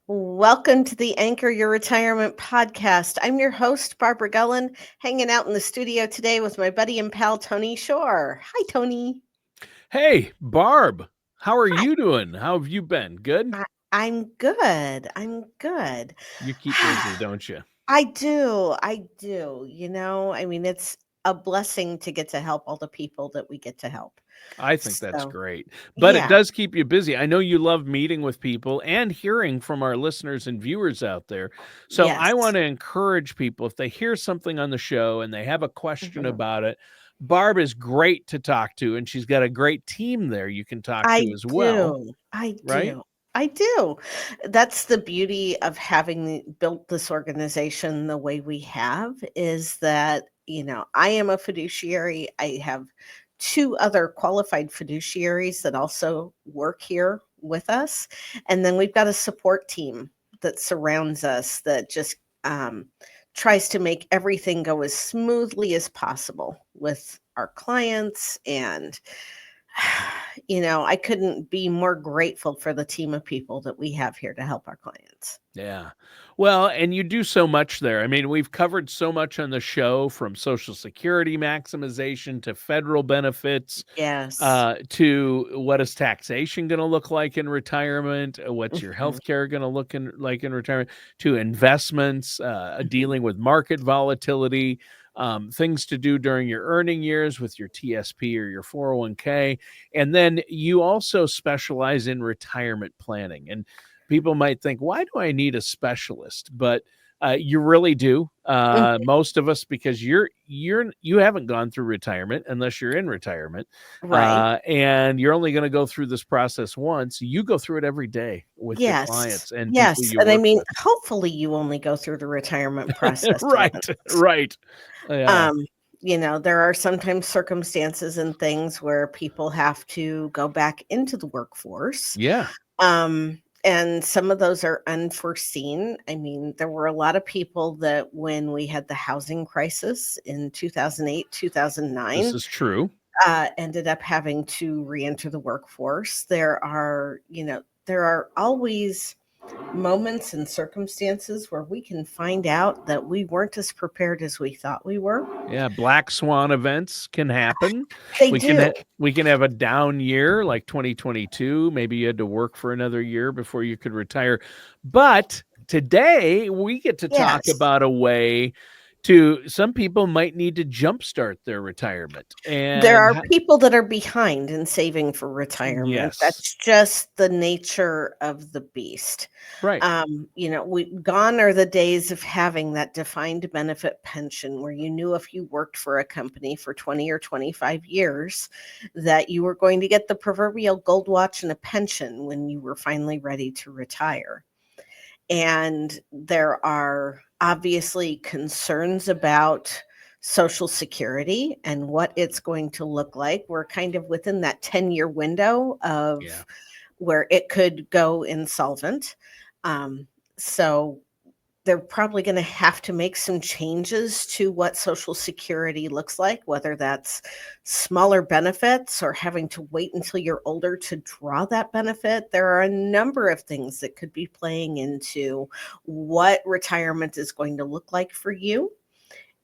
Welcome to the Anchor Your Retirement podcast. I'm your host, Barbara Gullen, hanging out in the studio today with my buddy and pal, Tony Shore. Hi, Tony. Hey, Barb, how are Hi. you doing? How have you been? Good? I'm good. I'm good. You keep busy, don't you? I do. I do. It's a blessing to get to help all the people that we get to help. I think that's So, great. But it yeah. does keep you busy. I know you love meeting with people and hearing from our listeners and viewers out there. So I Yes. want to encourage people if they hear something on the show and they have a question Mhm. about it, Barb is great to talk to, and she's got a great team there you can talk to I as well, do. I right? do. I do. That's the beauty of having built this organization the way we have is that, I am a fiduciary. I have two other qualified fiduciaries that also work here with us. And then we've got a support team that surrounds us that just um, tries to make everything go as smoothly as possible with our clients and I couldn't be more grateful for the team of people that we have here to help our clients. Yeah. Well, and you do so much there. I mean, we've covered so much on the show from Social Security maximization to federal benefits, Yes. to what is taxation going to look like in retirement, what's your Mhm, health care going to like in retirement, to investments, mhm. dealing with market volatility, things to do during your earning years with your TSP or your 401k. And then you also specialize in retirement planning. And people might think, why do I need a specialist? But you really do. Mhm. Most of us, because you haven't gone through retirement unless you're in retirement, Right. and you're only going to go through this process once. You go through it every day with your Yes. clients and people Yes, you and I work mean, with. hopefully you only go through the retirement process Right, once. right. Yeah, Um, there are sometimes circumstances and things where people have to go back into the workforce. yeah. And some of those are unforeseen. I mean, there were a lot of people that when we had the housing crisis in 2008, This 2009, is true. ended up having to reenter the workforce. There are always moments and circumstances where we can find out that we weren't as prepared as we thought we were. Yeah, black swan events can happen. They We can do. we can have a down year like 2022. Maybe you had to work for another year before you could retire. But today we get to talk Yes. about a way to some people might need to jumpstart their retirement. There And are people that are behind in saving for retirement. yes, That's just the nature of the beast. right. We gone are the days of having that defined benefit pension where you knew if you worked for a company for 20 or 25 years that you were going to get the proverbial gold watch and a pension when you were finally ready to retire. And there are obviously concerns about Social Security and what it's going to look like. We're kind of within that 10-year window Yeah. of where it could go insolvent. So they're probably going to have to make some changes to what Social Security looks like, whether that's smaller benefits or having to wait until you're older to draw that benefit. There are a number of things that could be playing into what retirement is going to look like for you.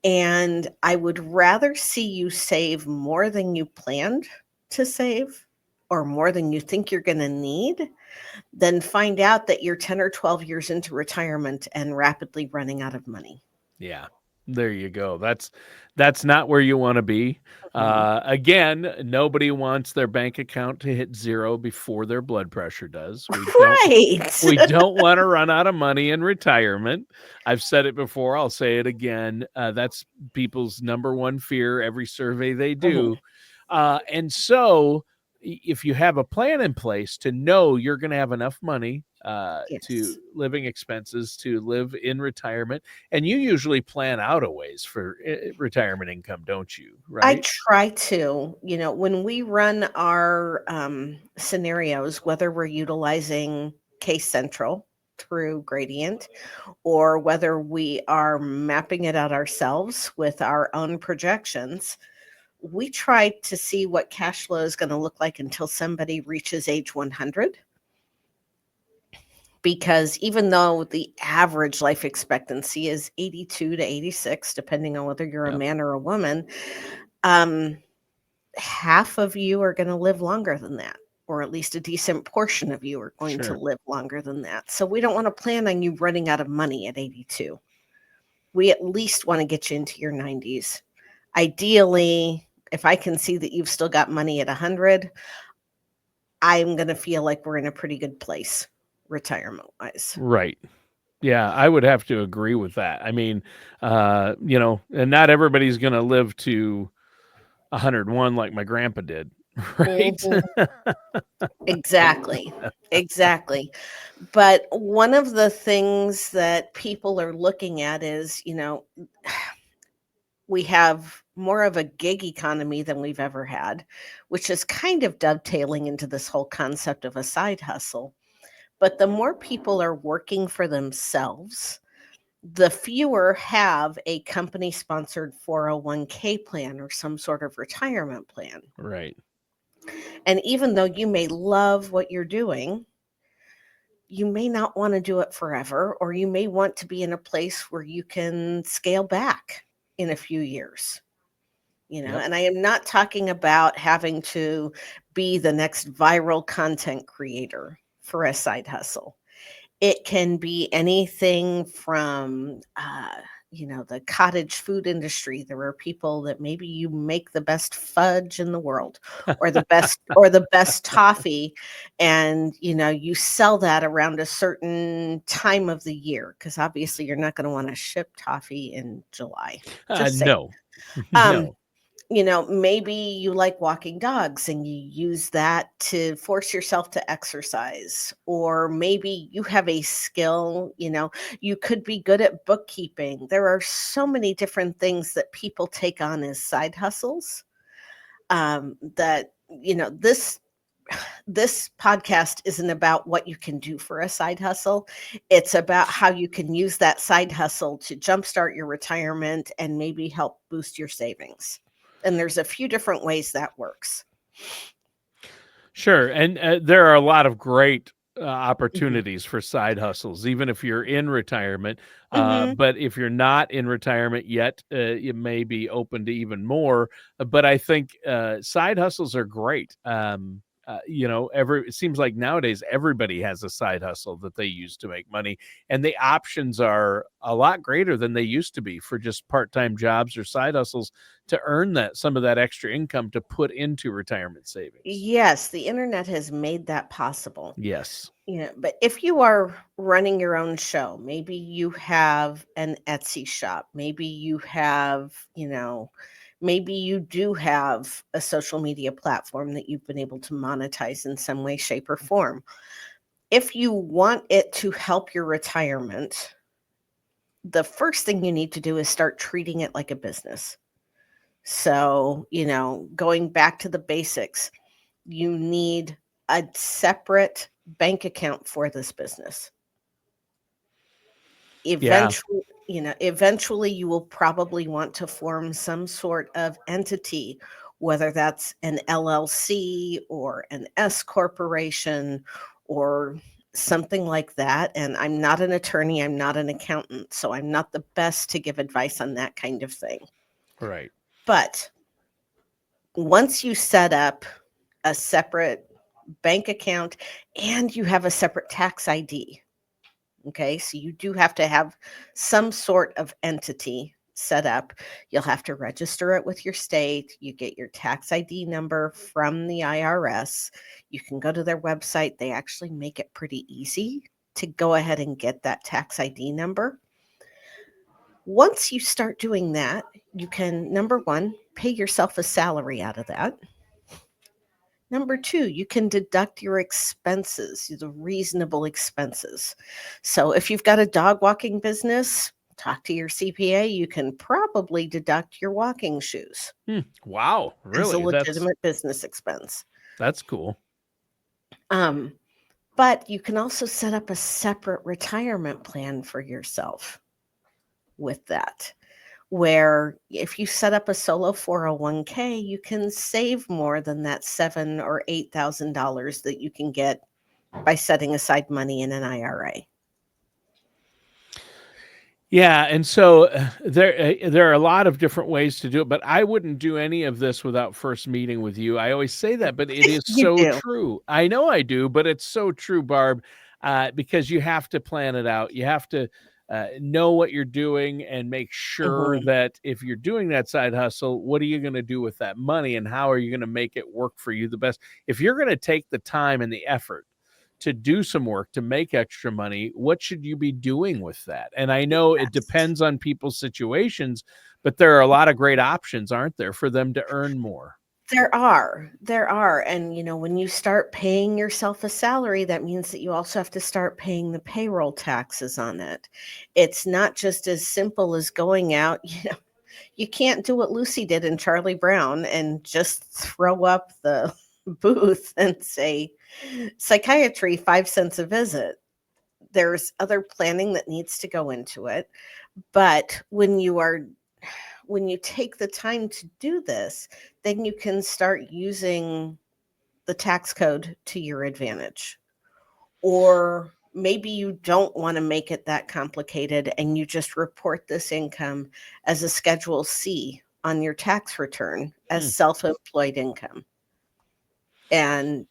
And I would rather see you save more than you planned to save or more than you think you're going to need than find out that you're 10 or 12 years into retirement and rapidly running out of money. Yeah. There you go. That's not where you want to be. Mhm. Again, nobody wants their bank account to hit zero before their blood pressure does. Right. We don't want to run out of money in retirement. I've said it before. I'll say it again. That's people's number one fear. Every survey they Mhm. do, and so if you have a plan in place to know you're going to have enough money to Yes. living expenses to live in retirement, and you usually plan out a ways for retirement income, don't you? I Right? try to, when we run our scenarios, whether we're utilizing Case Central through Gradient or whether we are mapping it out ourselves with our own projections, we try to see what cash flow is going to look like until somebody reaches age 100. because even though the average life expectancy is 82 to 86, depending on whether you're a Yep. man or a woman, um, half of you are going to live longer than that, or at least a decent portion of you are going to Sure. live longer than that. So we don't want to plan on you running out of money at 82. We at least want to get you into your 90s. Ideally, if I can see that you've still got money at 100, I'm going to feel like we're in a pretty good place retirement wise. Right. Yeah, I would have to agree with that. I mean, and not everybody's going to live to 101 like my grandpa did, right? Mhm. Exactly. Exactly. But one of the things that people are looking at is, we have more of a gig economy than we've ever had, which is kind of dovetailing into this whole concept of a side hustle. But the more people are working for themselves, the fewer have a company sponsored 401k plan or some sort of retirement plan. Right. And even though you may love what you're doing, you may not want to do it forever, or you may want to be in a place where you can scale back in a few years. Yep. And I am not talking about having to be the next viral content creator for a side hustle. It can be anything from, the cottage food industry. There are people that maybe you make the best fudge in the world, or the best toffee, and you sell that around a certain time of the year, because obviously you're not going to want to ship toffee in July. Just saying. No. Um, No. maybe you like walking dogs and you use that to force yourself to exercise. Or maybe you have a skill, you could be good at bookkeeping. There are so many different things that people take on as side hustles, that, this podcast isn't about what you can do for a side hustle. It's about how you can use that side hustle to jumpstart your retirement and maybe help boost your savings. And there's a few different ways that works. Sure, and there are a lot of great Mhm. opportunities for side hustles, even if you're in retirement. Mhm. But if you're not in retirement yet, you may be open to even more. But I think side hustles are great. It seems like nowadays everybody has a side hustle that they use to make money, and the options are a lot greater than they used to be for just part-time jobs or side hustles to earn that some of that extra income to put into retirement savings. Yes, the internet has made that possible. Yes. But if you are running your own show, maybe you have an Etsy shop, maybe you do have a social media platform that you've been able to monetize in some way, shape, or form. If you want it to help your retirement, the first thing you need to do is start treating it like a business. So, going back to the basics, you need a separate bank account for this business. Yeah. Eventually you will probably want to form some sort of entity, whether that's an LLC or an S corporation or something like that. And I'm not an attorney, I'm not an accountant, so I'm not the best to give advice on that kind of thing. Right. But once you set up a separate bank account and you have a separate tax ID, okay, so you do have to have some sort of entity set up. You'll have to register it with your state. You get your tax ID number from the IRS. You can go to their website. They actually make it pretty easy to go ahead and get that tax ID number. Once you start doing that, you can, number one, pay yourself a salary out of that. Number two, you can deduct your expenses, the reasonable expenses. So if you've got a dog walking business, talk to your CPA. You can probably deduct your walking shoes Wow, as a really? That's legitimate business expense. that's cool. Um, but you can also set up a separate retirement plan for yourself with that, where if you set up a solo 401k, you can save more than that $7,000 or $8,000 that you can get by setting aside money in an IRA. Yeah, and so there are a lot of different ways to do it, but I wouldn't do any of this without first meeting with you. I always say that, but it is You so do. true. I know I do, but it's so true, Barb, because you have to plan it out. You have to know what you're doing and make sure Mhm. that if you're doing that side hustle, what are you going to do with that money and how are you going to make it work for you the best? If you're going to take the time and the effort to do some work to make extra money, what should you be doing with that? And I know it Yes. depends on people's situations, but there are a lot of great options, aren't there, for them to earn more? There are, and, when you start paying yourself a salary, that means that you also have to start paying the payroll taxes on it. It's not just as simple as going out, you can't do what Lucy did in Charlie Brown and just throw up the booth and say, "Psychiatry, 5 cents a visit." There's other planning that needs to go into it, but when you take the time to do this, then you can start using the tax code to your advantage. Or maybe you don't want to make it that complicated and you just report this income as a Schedule C on your tax return as Hmm. self employed income. And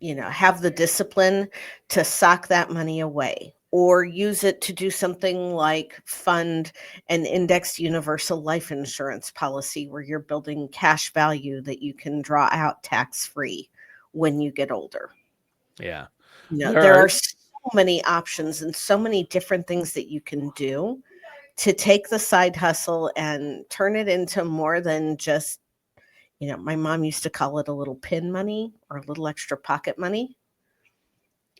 have the discipline to sock that money away or use it to do something like fund an indexed universal life insurance policy where you're building cash value that you can draw out tax free when you get older. Yeah. There There are, are so many options and so many different things that you can do to take the side hustle and turn it into more than just, my mom used to call it a little pin money or a little extra pocket money.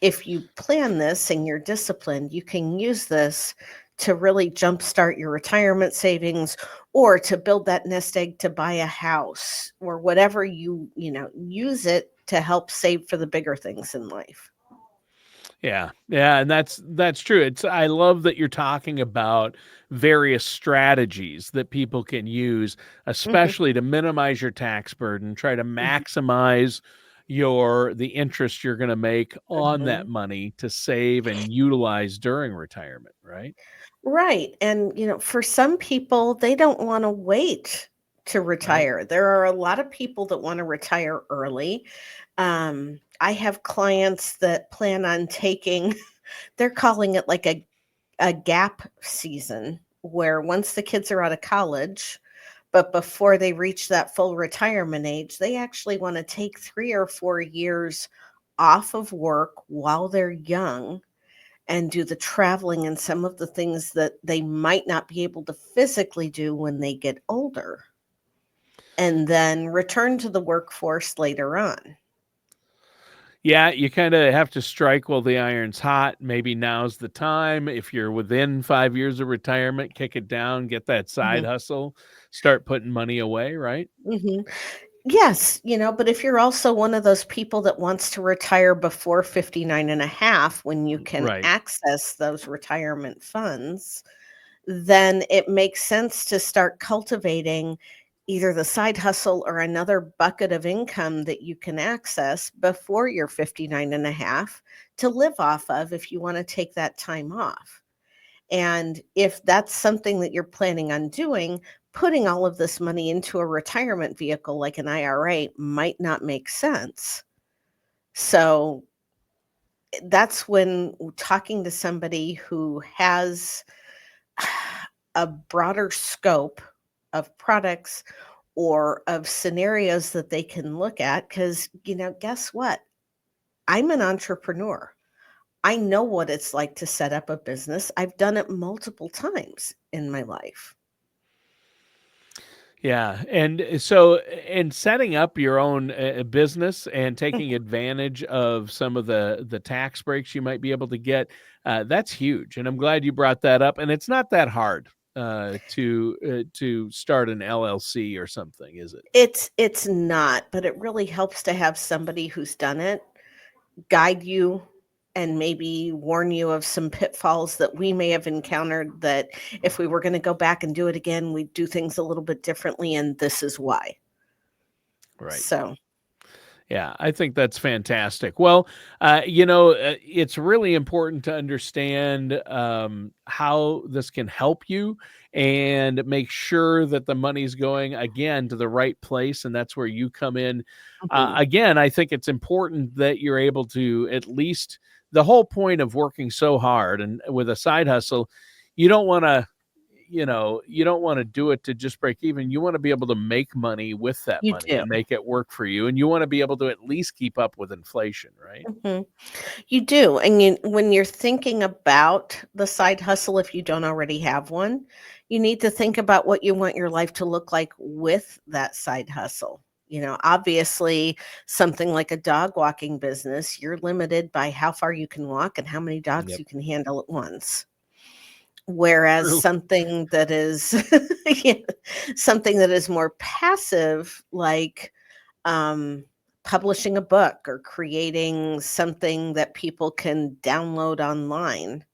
If you plan this and you're disciplined, you can use this to really jumpstart your retirement savings or to build that nest egg to buy a house or whatever use it to help save for the bigger things in life. yeah, yeah, and that's true. It's I love that you're talking about various strategies that people can use, Mhm, especially to minimize your tax burden, try to mhm, maximize the interest you're going to make on that mhm. money to save and utilize during retirement, right? Right. And, for some people, they don't want to wait to Right. retire. There are a lot of people that want to retire early. I have clients that plan on taking, they're calling it like a gap season where once the kids are out of college, but before they reach that full retirement age, they actually want to take 3 or 4 years off of work while they're young and do the traveling and some of the things that they might not be able to physically do when they get older, and then return to the workforce later on. Yeah, you kind of have to strike while the iron's hot. Maybe now's the time. If you're within 5 years of retirement, kick it down, get that side Mhm, hustle, start putting money away, right? mhm. Yes, but if you're also one of those people that wants to retire before 59 and a half, when you can Right. access those retirement funds, then it makes sense to start cultivating either the side hustle or another bucket of income that you can access before you're 59 and a half to live off of if you want to take that time off. And if that's something that you're planning on doing, putting all of this money into a retirement vehicle like an IRA might not make sense. So that's when talking to somebody who has a broader scope of products or of scenarios that they can look at. Because, guess what? I'm an entrepreneur. I know what it's like to set up a business. I've done it multiple times in my life. Yeah, and so in setting up your own business and taking Mhm. advantage of some of the tax breaks you might be able to get, that's huge. And I'm glad you brought that up. And it's not that hard to start an LLC or something, is it? It's not, but it really helps to have somebody who's done it guide you and maybe warn you of some pitfalls that we may have encountered, that if we were going to go back and do it again, we'd do things a little bit differently, and this is why. Right. So, Yeah, I think that's fantastic. Well, it's really important to understand how this can help you and make sure that the money's going again to the right place, and that's where you come in. Mhm. Again, I think it's important that you're able to at least the whole point of working so hard and with a side hustle, you don't want to you don't want to do it to just break even. You want to be able to make money with that You money do. and make it work for you. And you want to be able to at least keep up with inflation, right? Mhm. You do, and when you're thinking about the side hustle, if you don't already have one, you need to think about what you want your life to look like with that side hustle. Obviously, something like a dog walking business, you're limited by how far you can walk and how many dogs Yep. you can handle at once. Whereas True. something that is yeah, something that is more passive, like um, publishing a book or creating something that people can download online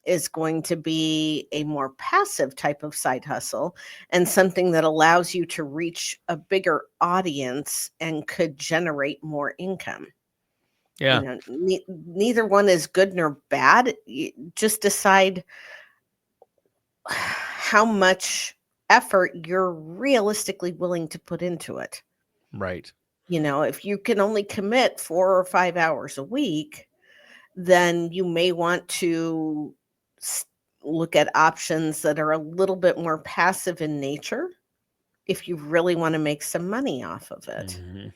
is going to be a more passive type of side hustle and something that allows you to reach a bigger audience and could generate more income. Yeah. Neither one is good nor bad. You just decide how much effort you're realistically willing to put into it. Right. If you can only commit 4 or 5 hours a week, then you may want to s look at options that are a little bit more passive in nature if you really wanna make some money off of it. Hmm.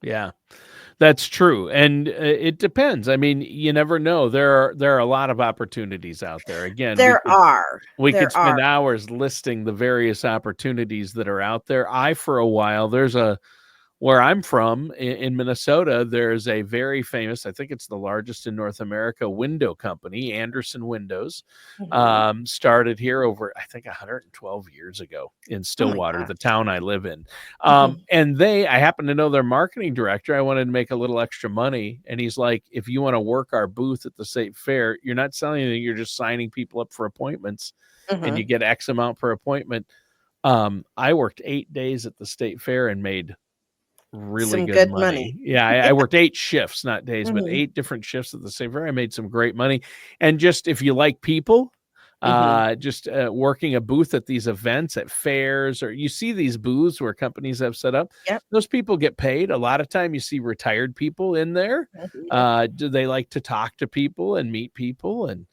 Yeah. That's true, and it depends. I mean, you never know. There are a lot of opportunities out there. Again, There are, we could there are. spend hours listing the various opportunities that are out there. I for a while there's a where I'm from in Minnesota, there's a very famous, I think it's the largest in North America, window company, Anderson Windows, Mhm. started here over, I think, 112 years ago in Oh my Stillwater, the gosh. town I live in. Mhm, And I happen to know their marketing director. I wanted to make a little extra money. And he's like, if you want to work our booth at the state fair, you're not selling anything, you're just signing people up for appointments and you mhm. get X amount per appointment. I worked 8 days at the state fair and made really Some good good money. money. Yeah, I worked 8 shifts, not days, but Mhm, 8 different shifts at the same fair. I made some great money. And just if you like people, mhm. working a booth at these events, at fairs, or you see these booths where companies have set up, Yep. those people get paid. A lot of time you see retired people in there. Mhm. Do they like to talk to people and meet people and,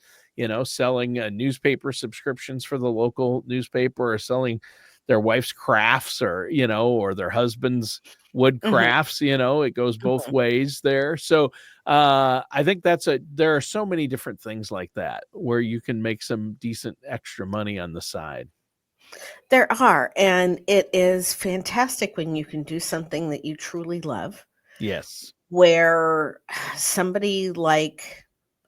selling newspaper subscriptions for the local newspaper or selling their wife's crafts or, or their husband's wood Mhm, crafts, it goes both mhm. ways there. So I think there are so many different things like that where you can make some decent extra money on the side. There are, and it is fantastic when you can do something that you truly love, Yes. where somebody like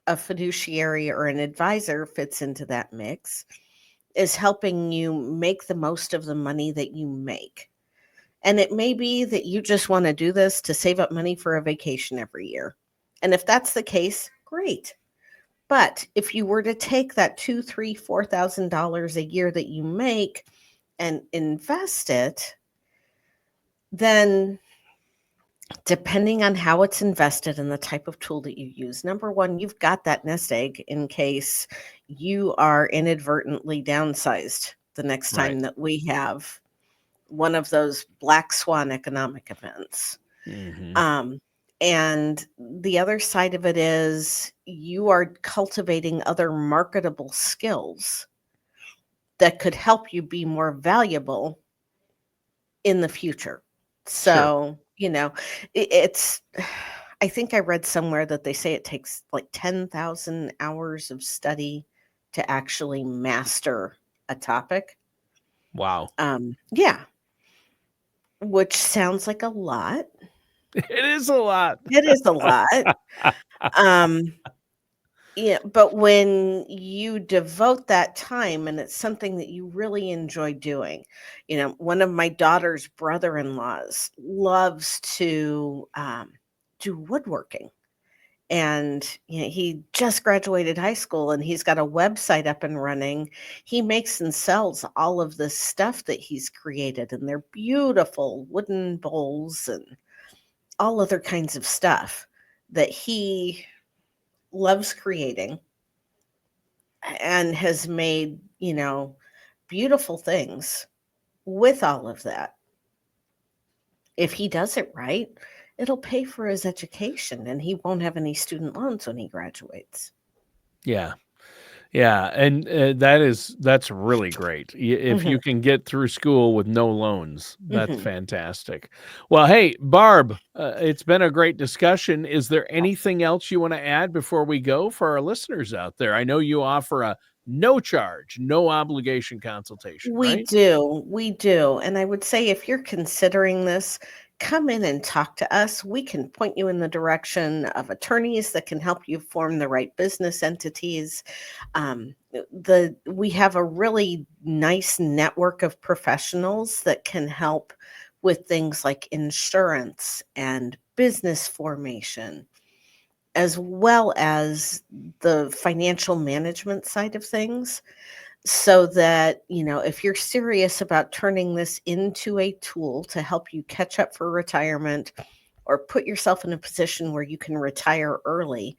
a fiduciary or an advisor fits into that mix, is helping you make the most of the money that you make. And it may be that you just want to do this to save up money for a vacation every year. And if that's the case, great. But if you were to take that two, three, $4,000 a year that you make and invest it, then depending on how it's invested and the type of tool that you use, number one, you've got that nest egg in case you are inadvertently downsized the next Right. time that we have one of those black swan economic events. Hmm. Um, and the other side of it is you are cultivating other marketable skills that could help you be more valuable in the future. Sure. So, it's I think I read somewhere that they say it takes like 10,000 hours of study to actually master a topic. Wow. Yeah, which sounds like a lot. It is a lot. It is a lot. Um, yeah, but when you devote that time and it's something that you really enjoy doing, one of my daughter's brother-in-laws loves to do woodworking. And he just graduated high school and he's got a website up and running. He makes and sells all of this stuff that he's created, and they're beautiful wooden bowls and all other kinds of stuff that he loves creating and has made, beautiful things with all of that. If he does it right, it'll pay for his education and he won't have any student loans when he graduates. Yeah. Yeah, and, that's really great. If you Mhm. can get through school with no loans, that's Mhm. fantastic. Well, hey, Barb, it's been a great discussion. Is there anything else you wanna add before we go for our listeners out there? I know you offer a no charge, no obligation consultation, We right? do, we do, and I would say if you're considering this, come in and talk to us. We can point you in the direction of attorneys that can help you form the right business entities. The We have a really nice network of professionals that can help with things like insurance and business formation, as well as the financial management side of things, so that, if you're serious about turning this into a tool to help you catch up for retirement or put yourself in a position where you can retire early,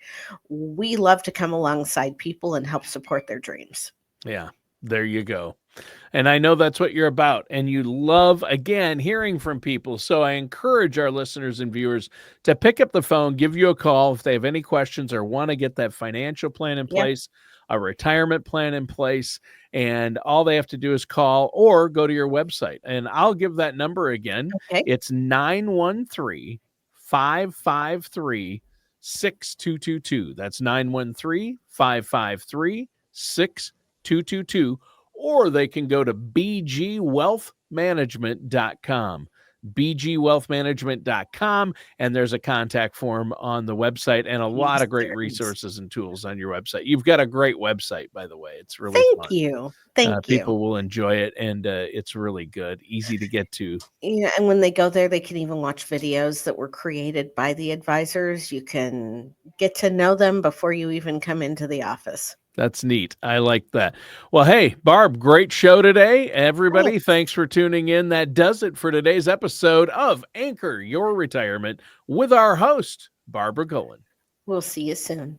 we love to come alongside people and help support their dreams. Yeah, there you go. And I know that's what you're about. And you love, again, hearing from people. So I encourage our listeners and viewers to pick up the phone, give you a call if they have any questions or want to get that financial plan in Yeah. place, a retirement plan in place. And all they have to do is call or go to your website. And I'll give that number again. Okay. It's 913-553-6222. That's 913-553-6222, or they can go to bgwealthmanagement.com. bgwealthmanagement.com, and there's a contact form on the website and a lot Yes, of great there is. resources and tools on your website. You've got a great website, by the way. It's really Thank fun. you. Thank you. People will enjoy it, and it's really good, easy to get to. And when they go there, they can even watch videos that were created by the advisors. You can get to know them before you even come into the office. That's neat. I like that. Well, hey, Barb, great show today. Everybody, Thanks. thanks for tuning in. That does it for today's episode of Anchor Your Retirement with our host, Barbara Cullen. We'll see you soon.